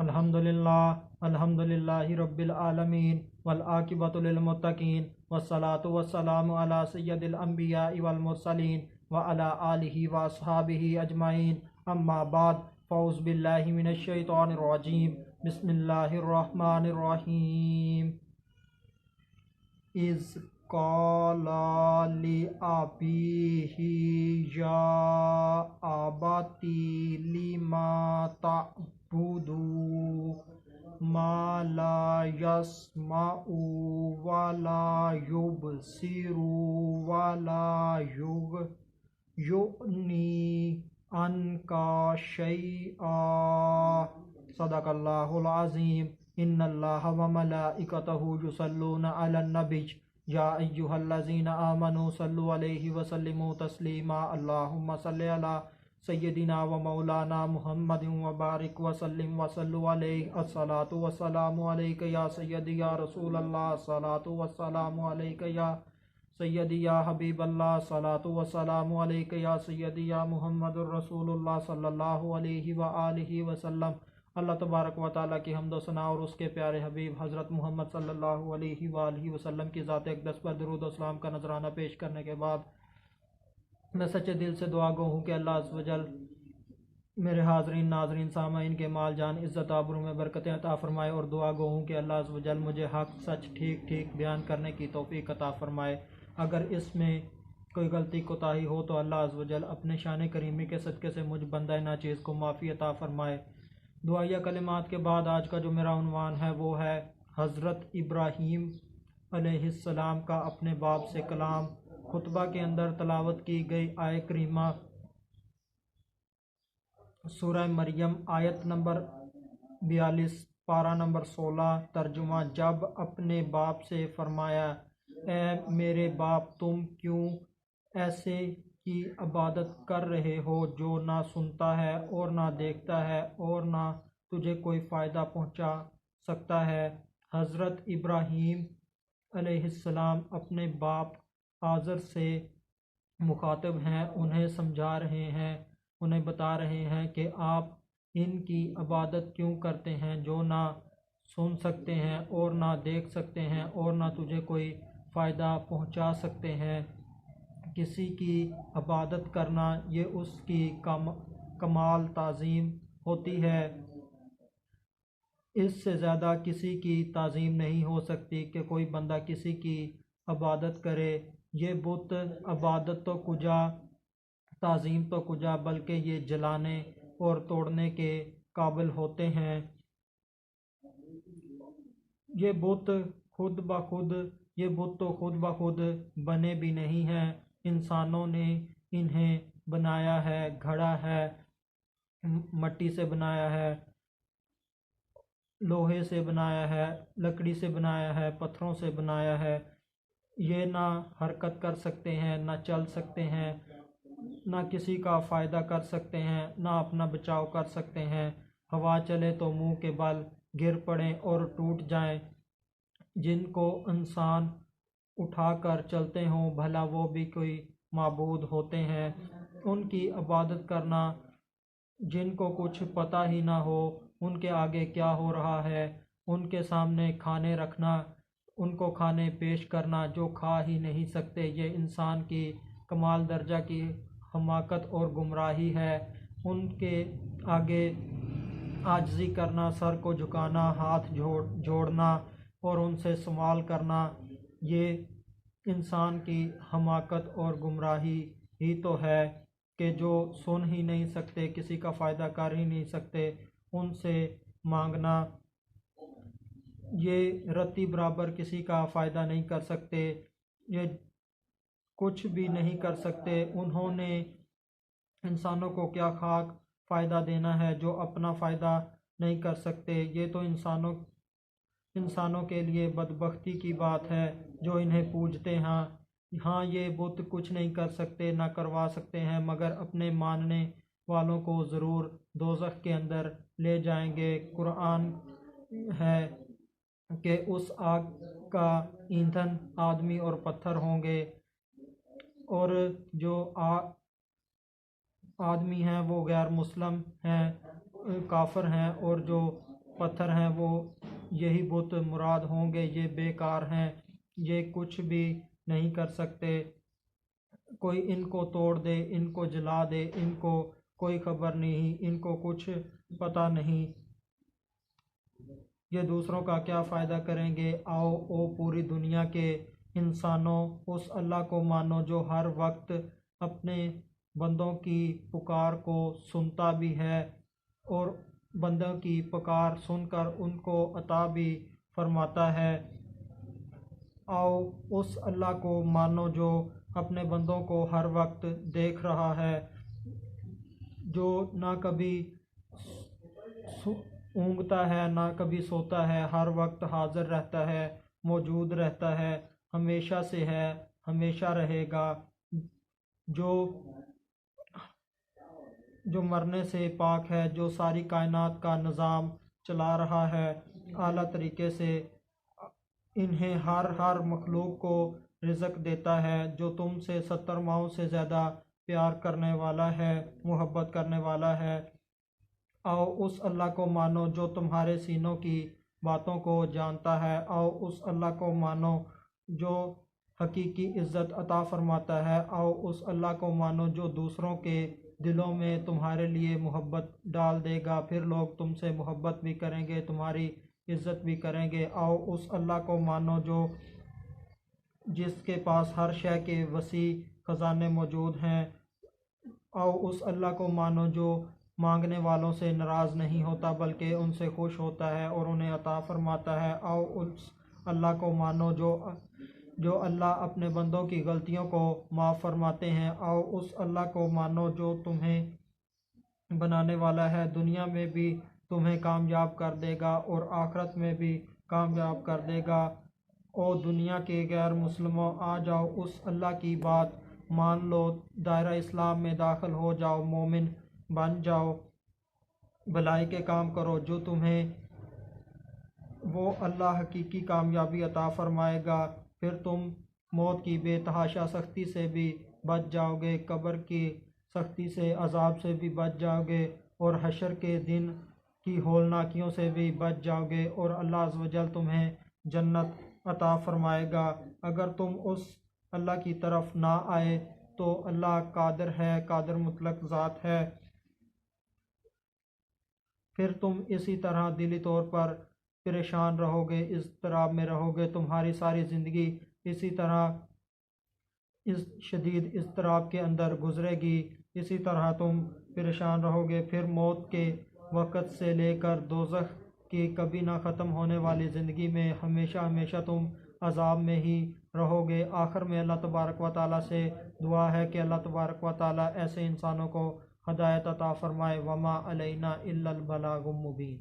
الحمدللہ رب العالمین والعاقبۃ للمتقین والصلاۃ والسلام علی سید الانبیاء والمرسلین وعلی آلہ واصحابہ اجمعین، اما بعد، فاعوذ باللہ من الشیطان الرجیم، بسم اللہ الرحمن الرحیم۔ اذ قال لأبیہ یا ابت لم تعبد ما لا يسمع ولا يبصر ولا یغنی عنک شیئا، صدق اللہ العظیم۔ ان اللہ وملائکتہ یصلون علی النبی یا ایہا الذین آمنوا صلوا علیہ وسلموا تسلیما، اللہم صل علی سیدنا و مولانا محمد وبارک وسلم وصلوا علیہ، الصلاۃ والسلام علیک یا سیدی یا رسول اللہ، الصلاۃ والسلام علیک یا سیدی یا حبیب اللہ، الصلاۃ والسلام علیک یا سیدی یا محمد الرسول اللہ صلی اللہ علیہ وآلہ وسلم۔ اللہ تبارک و تعالیٰ کی حمد و ثنا اور اس کے پیارے حبیب حضرت محمد صلی اللہ علیہ وآلہ وسلم کی ذات اقدس پر درود و سلام کا نذرانہ پیش کرنے کے بعد میں سچے دل سے دعا گو ہوں کہ اللہ عز و جل میرے حاضرین ناظرین سامعین کے مال جان عزت آبرو میں برکتیں عطا فرمائے، اور دعا گو ہوں کہ اللہ عز و جل مجھے حق سچ ٹھیک ٹھیک بیان کرنے کی توفیق عطا فرمائے۔ اگر اس میں کوئی غلطی کوتاہی ہو تو اللہ عز و جل اپنے شان کریمی کے صدقے سے مجھ بندہ ناچیز کو معافی عطا فرمائے۔ دعائیہ کلمات کے بعد آج کا جو میرا عنوان ہے وہ ہے حضرت ابراہیم علیہ السلام کا اپنے باپ سے کلام۔ خطبہ کے اندر تلاوت کی گئی آیہ کریمہ سورہ مریم آیت نمبر 42 پارہ نمبر 16، ترجمہ: جب اپنے باپ سے فرمایا، اے میرے باپ، تم کیوں ایسے کی عبادت کر رہے ہو جو نہ سنتا ہے اور نہ دیکھتا ہے اور نہ تجھے کوئی فائدہ پہنچا سکتا ہے۔ حضرت ابراہیم علیہ السلام اپنے باپ آزر سے مخاطب ہیں، انہیں سمجھا رہے ہیں، انہیں بتا رہے ہیں کہ آپ ان کی عبادت کیوں کرتے ہیں جو نہ سن سکتے ہیں اور نہ دیکھ سکتے ہیں اور نہ تجھے کوئی فائدہ پہنچا سکتے ہیں۔ کسی کی عبادت کرنا یہ اس کی کمال تعظیم ہوتی ہے، اس سے زیادہ کسی کی تعظیم نہیں ہو سکتی کہ کوئی بندہ کسی کی عبادت کرے۔ یہ بت عبادت تو کجا، تعظیم تو کجا، بلکہ یہ جلانے اور توڑنے کے قابل ہوتے ہیں۔ یہ بت تو خود بخود بنے بھی نہیں ہیں، انسانوں نے انہیں بنایا ہے، گھڑا ہے، مٹی سے بنایا ہے، لوہے سے بنایا ہے، لکڑی سے بنایا ہے، پتھروں سے بنایا ہے۔ یہ نہ حرکت کر سکتے ہیں، نہ چل سکتے ہیں، نہ کسی کا فائدہ کر سکتے ہیں، نہ اپنا بچاؤ کر سکتے ہیں۔ ہوا چلے تو منہ کے بل گر پڑیں اور ٹوٹ جائیں۔ جن کو انسان اٹھا کر چلتے ہوں بھلا وہ بھی کوئی معبود ہوتے ہیں۔ ان کی عبادت کرنا، جن کو کچھ پتہ ہی نہ ہو ان کے آگے کیا ہو رہا ہے، ان کے سامنے کھانے رکھنا، ان کو کھانے پیش کرنا جو کھا ہی نہیں سکتے، یہ انسان کی کمال درجہ کی حماقت اور گمراہی ہے۔ ان کے آگے عاجزی کرنا، سر کو جھکانا، ہاتھ جوڑنا اور ان سے سوال کرنا، یہ انسان کی حماقت اور گمراہی ہی تو ہے کہ جو سن ہی نہیں سکتے، کسی کا فائدہ کر ہی نہیں سکتے، ان سے مانگنا، یہ رتی برابر کسی کا فائدہ نہیں کر سکتے، یہ کچھ بھی نہیں کر سکتے۔ انہوں نے انسانوں کو کیا خاک فائدہ دینا ہے جو اپنا فائدہ نہیں کر سکتے۔ یہ تو انسانوں کے لیے بدبختی کی بات ہے جو انہیں پوجتے ہیں۔ ہاں، یہ بت کچھ نہیں کر سکتے، نہ کروا سکتے ہیں، مگر اپنے ماننے والوں کو ضرور دوزخ کے اندر لے جائیں گے۔ قرآن ہے کہ اس آگ کا ایندھن آدمی اور پتھر ہوں گے، اور جو آدمی ہیں وہ غیر مسلم ہیں، کافر ہیں، اور جو پتھر ہیں وہ یہی بت مراد ہوں گے، یہ بیکار ہیں، یہ کچھ بھی نہیں کر سکتے، کوئی ان کو توڑ دے، ان کو جلا دے، ان کو کوئی خبر نہیں، ان کو کچھ پتہ نہیں، یہ دوسروں کا کیا فائدہ کریں گے۔ آؤ او پوری دنیا کے انسانوں، اس اللہ کو مانو جو ہر وقت اپنے بندوں کی پکار کو سنتا بھی ہے اور بندوں کی پکار سن کر ان کو عطا بھی فرماتا ہے۔ آؤ اس اللہ کو مانو جو اپنے بندوں کو ہر وقت دیکھ رہا ہے، جو نہ کبھی اونگتا ہے نہ کبھی سوتا ہے، ہر وقت حاضر رہتا ہے، موجود رہتا ہے، ہمیشہ سے ہے، ہمیشہ رہے گا، جو مرنے سے پاک ہے، جو ساری کائنات کا نظام چلا رہا ہے اعلیٰ طریقے سے، انہیں ہر مخلوق کو رزق دیتا ہے، جو تم سے 70 ماہوں سے زیادہ پیار کرنے والا ہے، محبت کرنے والا ہے۔ آؤ اس اللہ کو مانو جو تمہارے سینوں کی باتوں کو جانتا ہے، آؤ اس اللہ کو مانو جو حقیقی عزت عطا فرماتا ہے، آؤ اس اللہ کو مانو جو دوسروں کے دلوں میں تمہارے لیے محبت ڈال دے گا، پھر لوگ تم سے محبت بھی کریں گے، تمہاری عزت بھی کریں گے۔ آؤ اس اللہ کو مانو جو جس کے پاس ہر شے کے وسیع خزانے موجود ہیں، آؤ اس اللہ کو مانو جو مانگنے والوں سے ناراض نہیں ہوتا بلکہ ان سے خوش ہوتا ہے اور انہیں عطا فرماتا ہے۔ آؤ اس اللہ کو مانو جو اللہ اپنے بندوں کی غلطیوں کو معاف فرماتے ہیں، آؤ اس اللہ کو مانو جو تمہیں بنانے والا ہے، دنیا میں بھی تمہیں کامیاب کر دے گا اور آخرت میں بھی کامیاب کر دے گا۔ او دنیا کے غیر مسلموں، آ جاؤ اس اللہ کی بات مان لو، دائرہ اسلام میں داخل ہو جاؤ، مومن بن جاؤ، بھلائی کے کام کرو، جو تمہیں وہ اللہ حقیقی کامیابی عطا فرمائے گا، پھر تم موت کی بے تحاشا سختی سے بھی بچ جاؤ گے، قبر کی سختی سے، عذاب سے بھی بچ جاؤ گے اور حشر کے دن کی ہولناکیوں سے بھی بچ جاؤ گے، اور اللہ عز و جل تمہیں جنت عطا فرمائے گا۔ اگر تم اس اللہ کی طرف نہ آئے تو اللہ قادر ہے، قادر مطلق ذات ہے، پھر تم اسی طرح دلی طور پر پریشان رہو گے، اضطراب میں رہو گے، تمہاری ساری زندگی اسی طرح اس شدید اضطراب کے اندر گزرے گی، اسی طرح تم پریشان رہو گے، پھر موت کے وقت سے لے کر دوزخ کی کبھی نہ ختم ہونے والی زندگی میں ہمیشہ ہمیشہ تم عذاب میں ہی رہو گے۔ آخر میں اللہ تبارک و تعالیٰ سے دعا ہے کہ اللہ تبارک و تعالیٰ ایسے انسانوں کو ہدایت عطا فرمائے۔ وما علینا الا البلاغ المبین۔